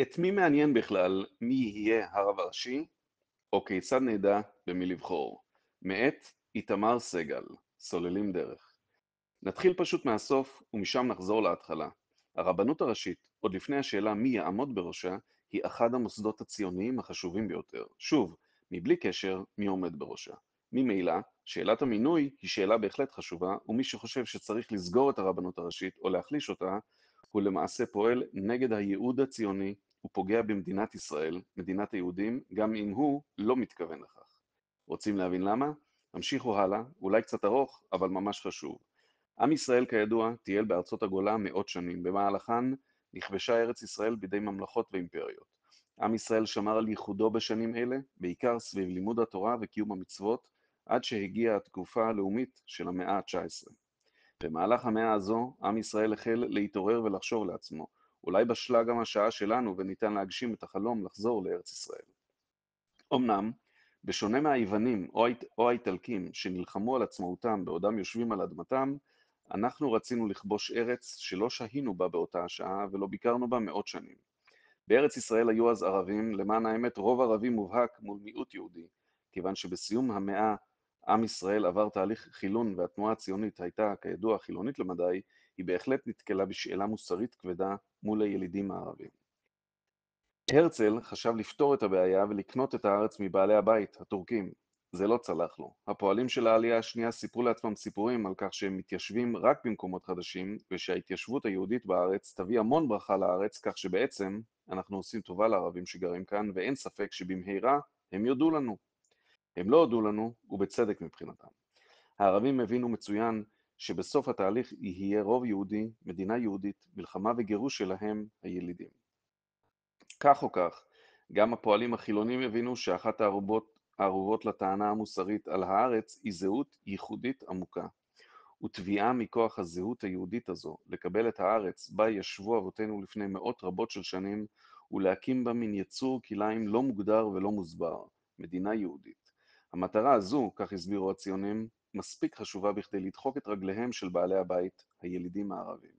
את מי מעניין בכלל מי יהיה הרב הראשי, או כיצד נדע במי לבחור? מאת איתמר סגל, סוללים דרך. נתחיל פשוט מהסוף ומשם נחזור להתחלה. הרבנות הראשית, עוד לפני השאלה מי יעמוד בראשה, היא אחד המוסדות הציוניים החשובים ביותר. שוב, מבלי קשר מי עומד בראשה. ממילא, שאלת המינוי היא שאלה בהחלט חשובה, ומי שחושב שצריך לסגור את הרבנות הראשית או להחליש אותה, הוא למעשה פועל נגד הייעוד הציוני ופוגע במדינת ישראל, מדינת היהודים, גם אם הוא לא מתכוון לכך. רוצים להבין למה? המשיכו הלאה, אולי קצת ארוך, אבל ממש חשוב. עם ישראל כידוע טייל בארצות הגולה מאות שנים, במהלכן נכבשה ארץ ישראל בידי ממלכות ואימפריות. עם ישראל שמר על ייחודו בשנים אלה, בעיקר סביב לימוד התורה וקיום המצוות, עד שהגיעה התקופה הלאומית של המאה ה-19. במהלך המאה הזו, עם ישראל החל להתעורר ולחשוב לעצמו, אולי בשלה גם השעה שלנו וניתן להגשים את החלום לחזור לארץ ישראל. אמנם, בשונה מהיוונים או האיטלקים שנלחמו על עצמאותם בעודם יושבים על אדמתם, אנחנו רצינו לכבוש ארץ שלא שהינו בה באותה השעה ולא ביקרנו בה מאות שנים. בארץ ישראל היו אז ערבים, למען האמת רוב ערבי מובהק מול מיעוט יהודי, כיוון שבסיום המאה עם ישראל עבר תהליך חילון והתנועה הציונית הייתה כידוע חילונית למדי, היא בהחלט נתקלה בשאלה מוסרית כבדה מול הילידים הערבים. הרצל חשב לפתור את הבעיה ולקנות את הארץ מבעלי הבית, הטורקים. זה לא צלח לו. הפועלים של העלייה השנייה סיפרו לעצמם סיפורים על כך שהם מתיישבים רק במקומות חדשים, ושההתיישבות היהודית בארץ תביא המון ברכה לארץ, כך שבעצם אנחנו עושים טובה לערבים שגרים כאן, ואין ספק שבמהרה הם יודו לנו. הם לא הודו לנו, ובצדק מבחינתם. הערבים הבינו מצוין שבסוף התהליך יהיה רוב יהודי, מדינה יהודית, מלחמה וגירוש שלהם הילידים. כך או כך, גם הפועלים החילונים הבינו שאחת הערובות לטענה המוסרית על הארץ היא זהות ייחודית עמוקה, ותביעה מכוח הזהות היהודית הזו לקבל את הארץ בה ישבו אבותינו לפני מאות רבות של שנים, ולהקים בה מין יצור כלאיים לא מוגדר ולא מוסבר, מדינה יהודית. המטרה הזו, כך הסבירו הציונים, מספיק חשובה בכדי לדחוק את רגליהם של בעלי הבית, הילידים הערבים.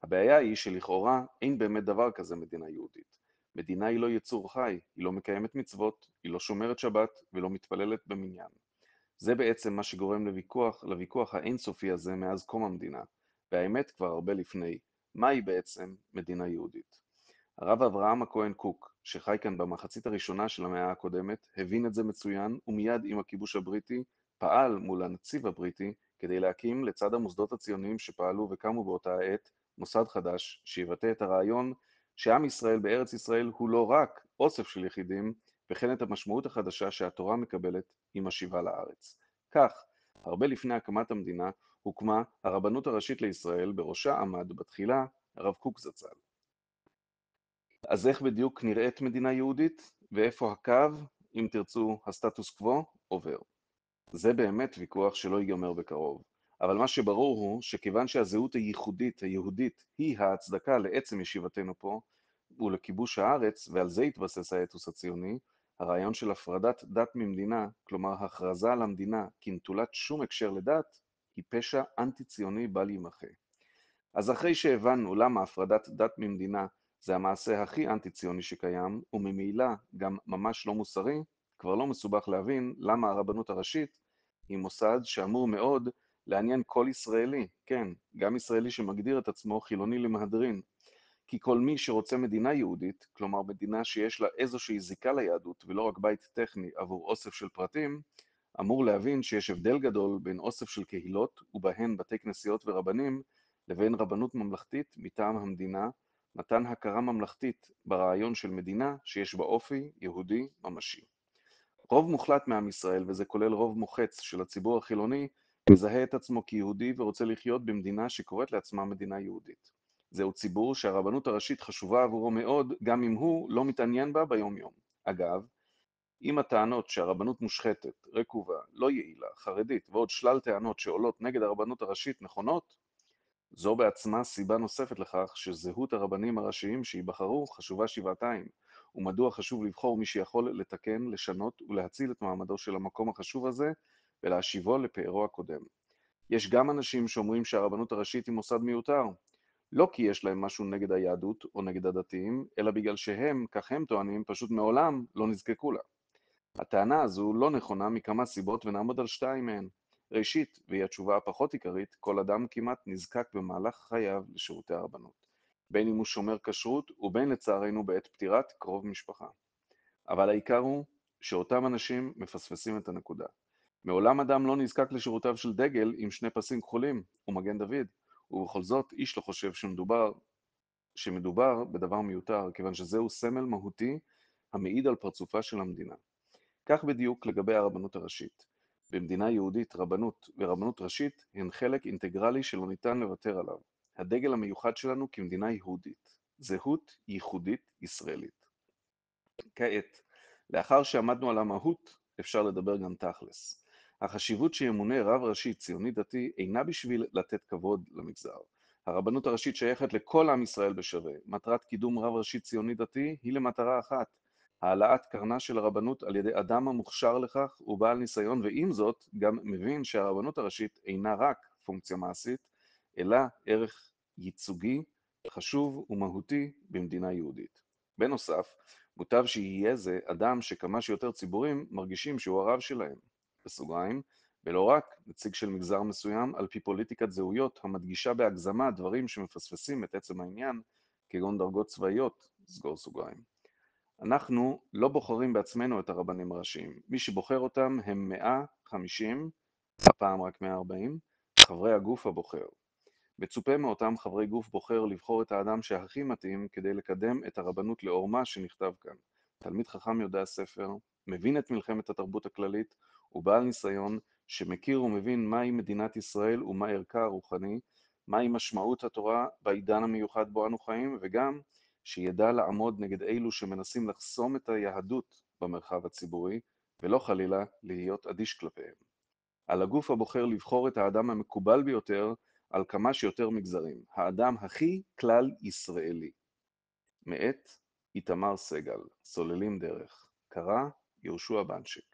הבעיה היא שלכאורה אין באמת דבר כזה מדינה יהודית. מדינה היא לא יצור חי, היא לא מקיימת מצוות, היא לא שומרת שבת ולא מתפללת במניין. זה בעצם מה שגורם לוויכוח האינסופי הזה מאז קום המדינה, והאמת כבר הרבה לפני, מהי בעצם מדינה יהודית. הרב אברהם הכהן קוק, שחי כאן במחצית הראשונה של המאה הקודמת, הבין את זה מצוין, ומיד עם הכיבוש הבריטי פעל מול הנציב הבריטי כדי להקים לצד המוסדות הציוניים שפעלו וקמו באותה העת מוסד חדש שיבטא את הרעיון שעם ישראל בארץ ישראל הוא לא רק אוסף של יחידים, וכן את המשמעות החדשה שהתורה מקבלת עם השיבה לארץ. כך, הרבה לפני הקמת המדינה, הוקמה הרבנות הראשית לישראל, בראשה עמד בתחילה הרב קוק זצ"ל. אז איך בדיוק נראית מדינה יהודית, ואיפה הקו, אם תרצו, הסטטוס קוו, עובר? זה באמת ויכוח שלא ייגמר בקרוב. אבל מה שברור הוא שכיוון שהזהות הייחודית היהודית היא ההצדקה לעצם ישיבתנו פה ולכיבוש הארץ, ועל זה התבסס האתוס הציוני, הרעיון של הפרדת דת ממדינה, כלומר הכרזה על המדינה כנטולת שום הקשר לדת, היא פשע אנטי-ציוני בל יימחה. אז אחרי שהבנו למה הפרדת דת ממדינה זה המעשה הכי אנטי-ציוני שקיים, וממילא גם ממש לא מוסרי, כבר לא מסובך להבין למה הרבנות הראשית היא מוסד שאמור מאוד לעניין כל ישראלי, כן, גם ישראלי שמגדיר את עצמו חילוני למהדרין. כי כל מי שרוצה מדינה יהודית, כלומר מדינה שיש לה איזושהי זיקה ליהדות ולא רק בית טכני עבור אוסף של פרטים, אמור להבין שיש הבדל גדול בין אוסף של קהילות, ובהן בתי כנסיות ורבנים, לבין רבנות ממלכתית מטעם המדינה, מתן הכרה ממלכתית ברעיון של מדינה שיש בה אופי יהודי ממשי. רוב מוחלט מעם ישראל, וזה כולל רוב מוחץ של הציבור החילוני, מזהה את עצמו כיהודי ורוצה לחיות במדינה שקוראת לעצמה מדינה יהודית. זהו ציבור שהרבנות הראשית חשובה עבורו מאוד, גם אם הוא לא מתעניין בה ביום יום. אגב, אם הטענות שהרבנות מושחתת, רקובה, לא יעילה, חרדית ועוד שלל טענות שעולות נגד הרבנות הראשית נכונות, זו בעצמה סיבה נוספת לכך שזהות הרבנים הראשיים שיבחרו חשובה שבעתיים, ומדוע חשוב לבחור מי שיכול לתקן, לשנות ולהציל את מעמדו של המקום החשוב הזה ולהשיבו לפארו הקודם. יש גם אנשים שאומרים שהרבנות הראשית היא מוסד מיותר. לא כי יש להם משהו נגד היהדות או נגד הדתיים, אלא בגלל שהם, כך הם טוענים, פשוט מעולם לא נזקקו לה. הטענה הזו לא נכונה מכמה סיבות ונעמוד על שתיים מהן. ראשית, והיא התשובה הפחות עיקרית, כל אדם כמעט נזקק במהלך חייו לשירותי הרבנות. בין אם הוא שומר כשרות ובין לצערנו בעת פטירת קרוב משפחה. אבל העיקר הוא שאותם אנשים מפספסים את הנקודה. מעולם אדם לא נזקק לשירותיו של דגל עם שני פסים כחולים ומגן דוד, ובכל זאת איש לא חושב שמדובר בדבר מיותר, כיוון שזהו סמל מהותי המעיד על פרצופה של המדינה. כך בדיוק לגבי הרבנות הראשית. במדינה יהודית רבנות ורבנות ראשית הן חלק אינטגרלי שלא ניתן לוותר עליו. הדגל המיוחד שלנו כמדינה יהודית. זהות ייחודית ישראלית. כעת, לאחר שעמדנו על המהות, אפשר לדבר גם תכלס. החשיבות שימונה רב ראשי ציוני דתי אינה בשביל לתת כבוד למגזר. הרבנות הראשית שייכת לכל עם ישראל בשווה. מטרת קידום רב ראשי ציוני דתי היא למטרה אחת, העלאת קרנה של הרבנות על ידי אדם המוכשר לכך ובעל ניסיון, ועם זאת גם מבין שהרבנות הראשית אינה רק פונקציה מעשית, אלא ערך ייצוגי, חשוב ומהותי במדינה יהודית. בנוסף, מוטב שיהיה זה אדם שכמה שיותר ציבורים מרגישים שהוא הרב שלהם, בסוגריים, ולא רק נציג של מגזר מסוים על פי פוליטיקת זהויות המדגישה בהגזמה דברים שמפספסים את עצם העניין, כגון דרגות צבאיות, סגור סוגריים. אנחנו לא בוחרים בעצמנו את הרבנים הראשיים. מי שבוחר אותם הם 150, הפעם רק 140, חברי הגוף הבוחר. מצופה מאותם חברי גוף בוחר לבחור את האדם שהכי מתאים כדי לקדם את הרבנות לאור מה שנכתב כאן. תלמיד חכם יודע ספר, מבין את מלחמת התרבות הכללית, ובעל ניסיון שמכיר ומבין מהי מדינת ישראל ומה ערכה הרוחני, מהי משמעות התורה בעידן המיוחד בו אנו חיים, וגם שידע לעמוד נגד אלו שמנסים לחסום את היהדות במרחב הציבורי, ולא חלילה להיות אדיש כלפיהם. על הגוף הבוחר לבחור את האדם המקובל ביותר על כמה שיותר מגזרים, האדם הכי כלל ישראלי. מאת איתמר סגל, סוללים דרך, קרא יהושע בנצ'ק.